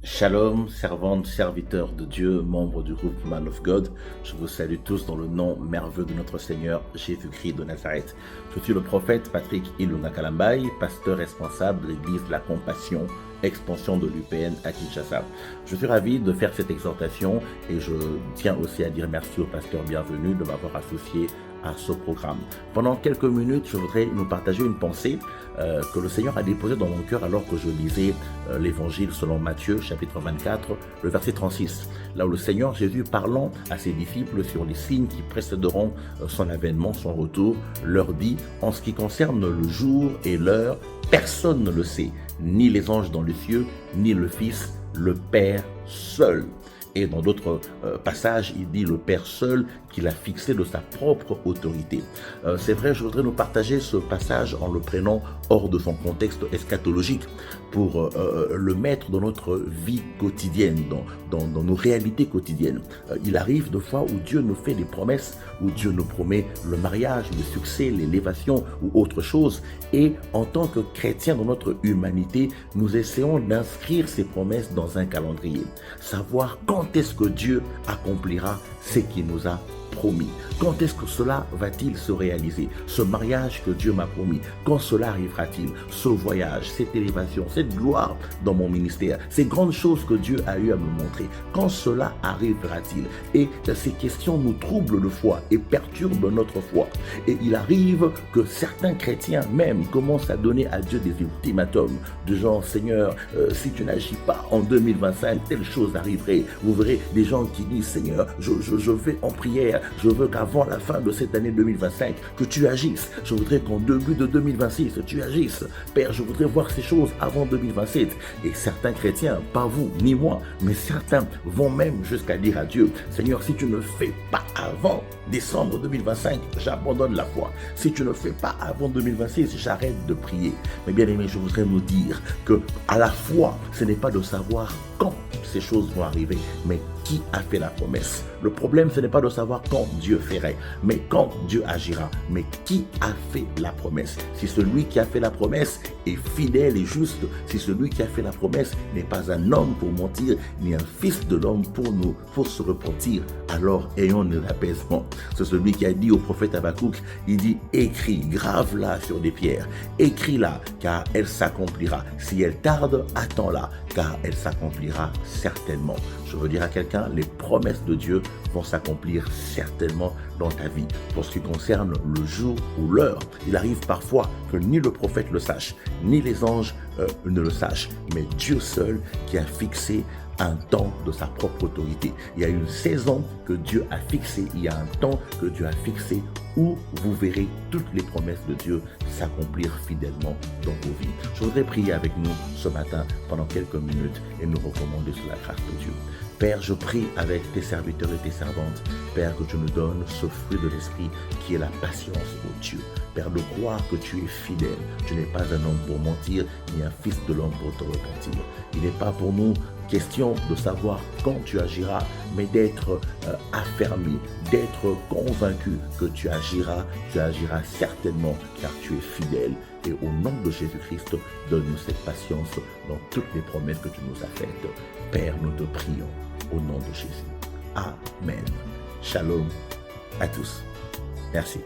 Shalom, servante, serviteur de Dieu, membre du groupe Man of God. Je vous salue tous dans le nom merveilleux de notre Seigneur Jésus-Christ de Nazareth. Je suis le prophète Patrick Iluna Kalambay, pasteur responsable de l'église de la Compassion, expansion de l'UPN à Kinshasa. Je suis ravi de faire cette exhortation et je tiens aussi à dire merci au pasteur bienvenu de m'avoir associé à ce programme. Pendant quelques minutes, je voudrais nous partager une pensée que le Seigneur a déposée dans mon cœur alors que je lisais l'évangile selon Matthieu, chapitre 24, le verset 36, là où le Seigneur Jésus, parlant à ses disciples sur les signes qui précéderont son avènement, son retour, leur dit: en ce qui concerne le jour et l'heure, personne ne le sait, ni les anges dans les cieux, ni le Fils, le Père seul. Et dans d'autres passages, il dit le Père seul qu'il a fixé de sa propre autorité. C'est vrai, je voudrais nous partager ce passage en le prenant hors de son contexte eschatologique pour le mettre dans notre vie quotidienne, dans nos réalités quotidiennes. Il arrive de fois où Dieu nous fait des promesses, où Dieu nous promet le mariage, le succès, l'élévation ou autre chose. Et en tant que chrétiens dans notre humanité, nous essayons d'inscrire ces promesses dans un calendrier. Savoir quand est-ce que Dieu accomplira ce qu'il nous a promis. Quand est-ce que cela va-t-il se réaliser? Ce mariage que Dieu m'a promis, quand cela arrivera-t-il? Ce voyage, cette élévation, cette gloire dans mon ministère, ces grandes choses que Dieu a eu à me montrer, quand cela arrivera-t-il? Et ces questions nous troublent de foi et perturbent notre foi. Et il arrive que certains chrétiens même commencent à donner à Dieu des ultimatums, du genre: Seigneur, si tu n'agis pas en 2025, telle chose arriverait. Vous verrez des gens qui disent: Seigneur, je vais en prière, je veux qu'avant la fin de cette année 2025, que tu agisses. Je voudrais qu'en début de 2026, tu agisses. Père, je voudrais voir ces choses avant 2027. Et certains chrétiens, pas vous ni moi, mais certains vont même jusqu'à dire à Dieu: Seigneur, si tu ne fais pas avant décembre 2025, j'abandonne la foi. Si tu ne fais pas avant 2026, j'arrête de prier. Mais bien aimé, je voudrais nous dire que à la foi, ce n'est pas de savoir quand ces choses vont arriver, mais qui a fait la promesse. Le problème, ce n'est pas de savoir quand Dieu ferait, mais quand Dieu agira. Mais qui a fait la promesse? Si celui qui a fait la promesse est fidèle et juste, si celui qui a fait la promesse n'est pas un homme pour mentir, ni un fils de l'homme pour se repentir, alors ayons de l'apaisement. C'est celui qui a dit au prophète Habakkuk, il dit: écris, grave-la sur des pierres, écris-la, car elle s'accomplira. Si elle tarde, attends-la, car elle s'accomplira certainement. Je veux dire à quelqu'un, les promesses de Dieu vont s'accomplir certainement dans ta vie. Pour ce qui concerne le jour ou l'heure, il arrive parfois que ni le prophète le sache, ni les anges ne le sachent, mais Dieu seul qui a fixé un temps de sa propre autorité. Il y a une saison que Dieu a fixée, il y a un temps que Dieu a fixé où vous verrez toutes les promesses de Dieu s'accomplir fidèlement dans vos vies. Je voudrais prier avec nous ce matin pendant quelques minutes et nous recommander sous la grâce de Dieu. Père, je prie avec tes serviteurs et tes servantes, Père, que tu nous donnes ce fruit de l'esprit qui est la patience, ô Dieu. Père, de croire que tu es fidèle. Tu n'es pas un homme pour mentir, ni un fils de l'homme pour te repentir. Il n'est pas pour nous question de savoir quand tu agiras, mais d'être affermi, d'être convaincu que tu agiras certainement, car tu es fidèle. Et au nom de Jésus-Christ, donne-nous cette patience dans toutes les promesses que tu nous as faites. Père, nous te prions au nom de Jésus. Amen. Shalom à tous. Merci.